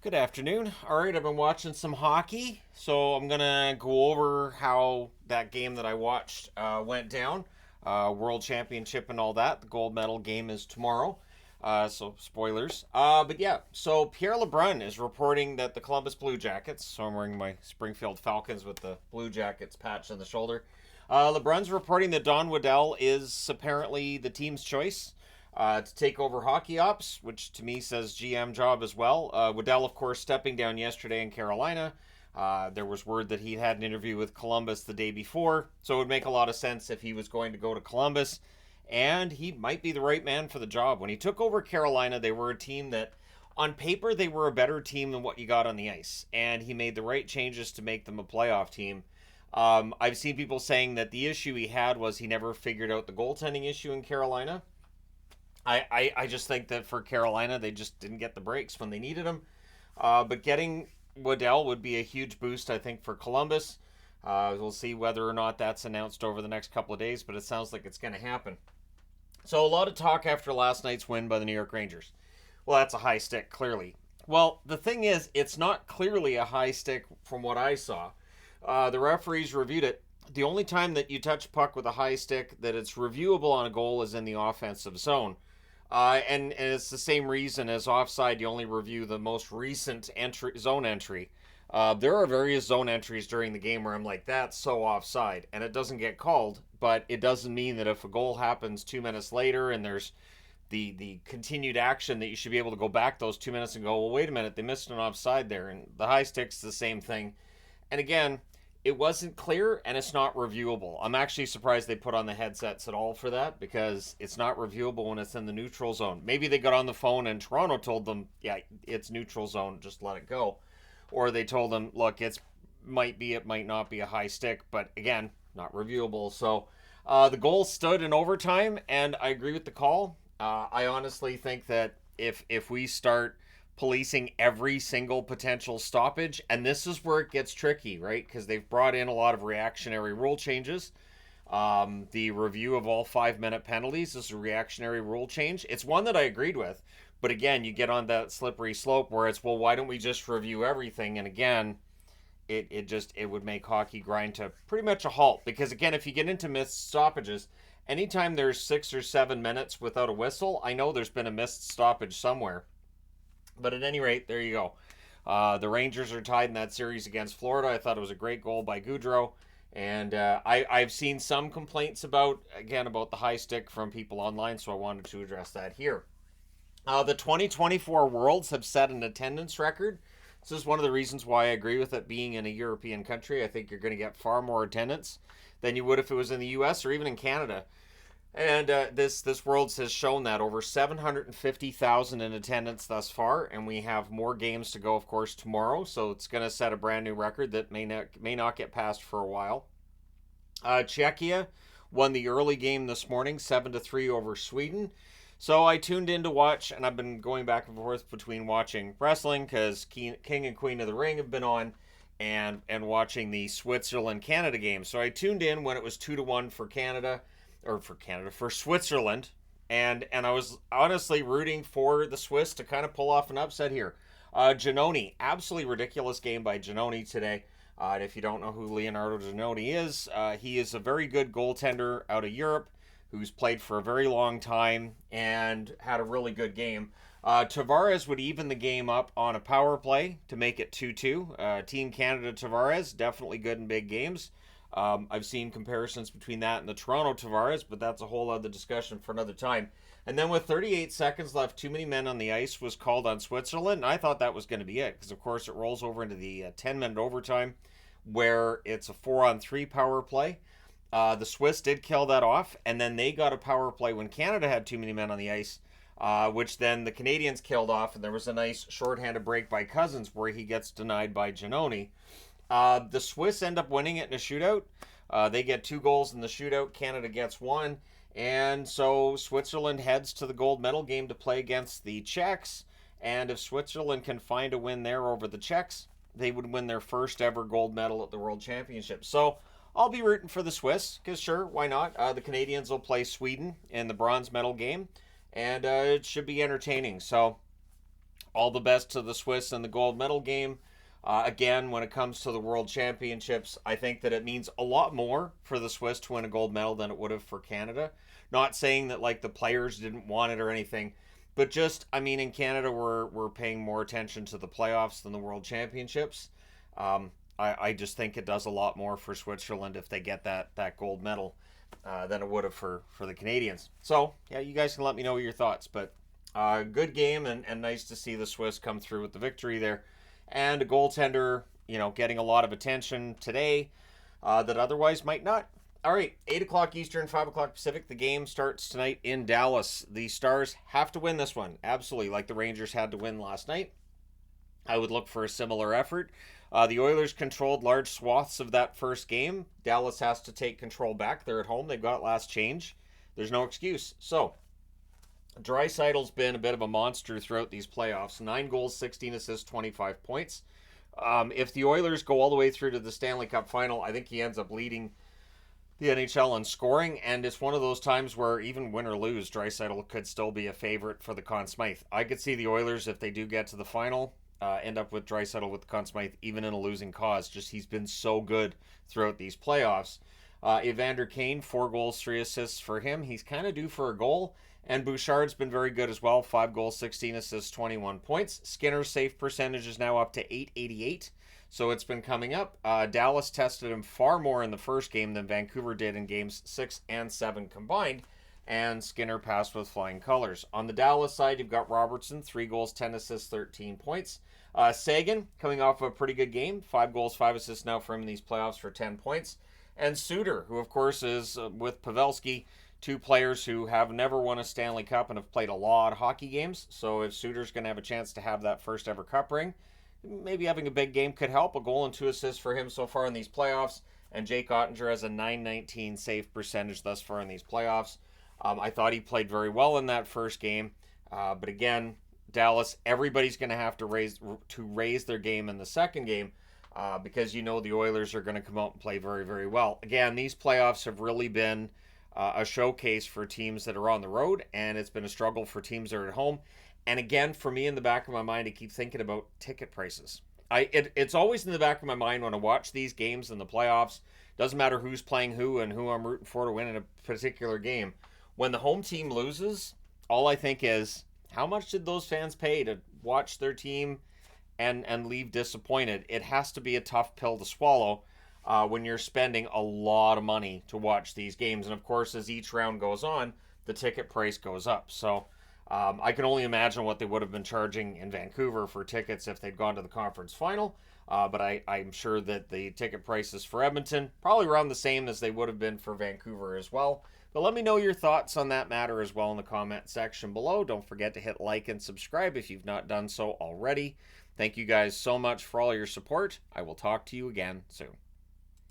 Good afternoon. All right, I've been watching some hockey, so I'm gonna go over how that game that I watched went down. World Championship and all that. The gold medal game is tomorrow, so spoilers. But yeah, so Pierre LeBrun is reporting that the Columbus Blue Jackets. So I'm wearing my Springfield Falcons with the Blue Jackets patch on the shoulder. LeBrun's reporting that Don Waddell is apparently the team's choice to take over hockey ops, which to me says GM job as well. Waddell, of course, stepping down yesterday in Carolina. There was word that he had an interview with Columbus the day before, so it would make a lot of sense if he was going to go to Columbus, and he might be the right man for the job. When he took over Carolina, they were a team that, on paper, they were a better team than what you got on the ice, and he made the right changes to make them a playoff team. I've seen people saying that the issue he had was he never figured out the goaltending issue in Carolina. I just think that for Carolina, they just didn't get the breaks when they needed them. But getting Waddell would be a huge boost, I think, for Columbus. We'll see whether or not that's announced over the next couple of days, but it sounds like it's going to happen. So a lot of talk after last night's win by the New York Rangers. Well, that's a high stick, clearly. Well, the thing is, it's not clearly a high stick from what I saw. The referees reviewed it. The only time that you touch puck with a high stick that it's reviewable on a goal is in the offensive zone. And it's the same reason as offside, you only review the most recent zone entry. There are various zone entries during the game where I'm like, that's so offside, and it doesn't get called, but it doesn't mean that if a goal happens 2 minutes later and there's the continued action that you should be able to go back those 2 minutes and go, well, wait a minute, they missed an offside there, and the high stick's the same thing. And again, it wasn't clear and it's not reviewable. I'm actually surprised they put on the headsets at all for that because it's not reviewable when it's in the neutral zone. Maybe they got on the phone and Toronto told them, yeah, it's neutral zone, just let it go. Or they told them, look, it might not be a high stick, but again, not reviewable. So the goal stood in overtime, and I agree with the call. I honestly think that if we start policing every single potential stoppage, and this is where it gets tricky, right? Because they've brought in a lot of reactionary rule changes. The review of all 5 minute penalties is a reactionary rule change. It's one that I agreed with, but again, you get on that slippery slope where it's, well, why don't we just review everything? And again, it would make hockey grind to pretty much a halt. Because again, if you get into missed stoppages, anytime there's 6 or 7 minutes without a whistle, I know there's been a missed stoppage somewhere. But at any rate, there you go. The Rangers are tied in that series against Florida. I thought it was a great goal by Gaudreau. And I've seen some complaints about the high stick from people online, so I wanted to address that here. The 2024 Worlds have set an attendance record. This is one of the reasons why I agree with it being in a European country. I think you're going to get far more attendance than you would if it was in the US or even in Canada. And this Worlds has shown that over 750,000 in attendance thus far, and we have more games to go, of course, tomorrow. So it's going to set a brand new record that may not get passed for a while. Czechia won the early game this morning, 7-3 over Sweden. So I tuned in to watch, and I've been going back and forth between watching wrestling because King and Queen of the Ring have been on, and watching the Switzerland-Canada game. So I tuned in when it was 2-1 for Switzerland, and I was honestly rooting for the Swiss to kind of pull off an upset here. Giannoni, absolutely ridiculous game by Giannoni today. And if you don't know who Leonardo Giannoni is, he is a very good goaltender out of Europe who's played for a very long time and had a really good game. Tavares would even the game up on a power play to make it 2-2. Team Canada Tavares, definitely good in big games. I've seen comparisons between that and the Toronto Tavares, but that's a whole other discussion for another time. And then with 38 seconds left, too many men on the ice was called on Switzerland, and I thought that was going to be it, because of course it rolls over into the 10-minute overtime, where it's a 4-on-3 power play. The Swiss did kill that off, and then they got a power play when Canada had too many men on the ice, which then the Canadians killed off, and there was a nice shorthanded break by Cousins where he gets denied by Giannoni. The Swiss end up winning it in a shootout. They get 2 goals in the shootout. Canada gets 1. And so Switzerland heads to the gold medal game to play against the Czechs. And if Switzerland can find a win there over the Czechs, they would win their first ever gold medal at the World Championship. So I'll be rooting for the Swiss, because sure, why not? The Canadians will play Sweden in the bronze medal game. And it should be entertaining. So All the best to the Swiss in the gold medal game. Again, when it comes to the World Championships, I think that it means a lot more for the Swiss to win a gold medal than it would have for Canada. Not saying that like the players didn't want it or anything, but just, I mean, in Canada, we're paying more attention to the playoffs than the World Championships. I just think it does a lot more for Switzerland if they get that gold medal than it would have for the Canadians. So, yeah, you guys can let me know your thoughts. But good game, and nice to see the Swiss come through with the victory there. And a goaltender, getting a lot of attention today that otherwise might not. All right, 8 o'clock Eastern, 5 o'clock Pacific. The game starts tonight in Dallas. The Stars have to win this one, absolutely, like the Rangers had to win last night. I would look for a similar effort. The Oilers controlled large swaths of that first game. Dallas has to take control back. They're at home. They've got last change. There's no excuse. So, Draisaitl's been a bit of a monster throughout these playoffs. 9 goals, 16 assists, 25 points. If the Oilers go all the way through to the Stanley Cup final, I think he ends up leading the NHL in scoring, and it's one of those times where even win or lose, Draisaitl could still be a favorite for the Conn Smythe. I could see the Oilers, if they do get to the final, end up with Draisaitl with the Conn Smythe, even in a losing cause. Just he's been so good throughout these playoffs. Evander Kane, 4 goals, 3 assists for him. He's kind of due for a goal. And Bouchard's been very good as well. 5 goals, 16 assists, 21 points. Skinner's save percentage is now up to .888. So it's been coming up. Dallas tested him far more in the first game than Vancouver did in games 6 and 7 combined. And Skinner passed with flying colors. On the Dallas side, you've got Robertson, 3 goals, 10 assists, 13 points. Sagan, coming off a pretty good game. 5 goals, 5 assists now for him in these playoffs for 10 points. And Suter, who of course is with Pavelski, 2 players who have never won a Stanley Cup and have played a lot of hockey games. So if Suter's going to have a chance to have that first ever cup ring, maybe having a big game could help. A goal and 2 assists for him so far in these playoffs. And Jake Ottinger has a .919 save percentage thus far in these playoffs. I thought he played very well in that first game. But again, Dallas, everybody's going to have to raise their game in the second game. Because the Oilers are going to come out and play very, very well. Again, these playoffs have really been a showcase for teams that are on the road, and it's been a struggle for teams that are at home. And again, for me, in the back of my mind, I keep thinking about ticket prices. It's always in the back of my mind when I watch these games in the playoffs. Doesn't matter who's playing who and who I'm rooting for to win in a particular game. When the home team loses, all I think is, how much did those fans pay to watch their team and leave disappointed? It has to be a tough pill to swallow when you're spending a lot of money to watch these games. And of course, as each round goes on, the ticket price goes up. So I can only imagine what they would have been charging in Vancouver for tickets if they'd gone to the conference final. But I'm sure that the ticket prices for Edmonton, probably around the same as they would have been for Vancouver as well. But let me know your thoughts on that matter as well in the comment section below. Don't forget to hit like and subscribe if you've not done so already. Thank you guys so much for all your support. I will talk to you again soon.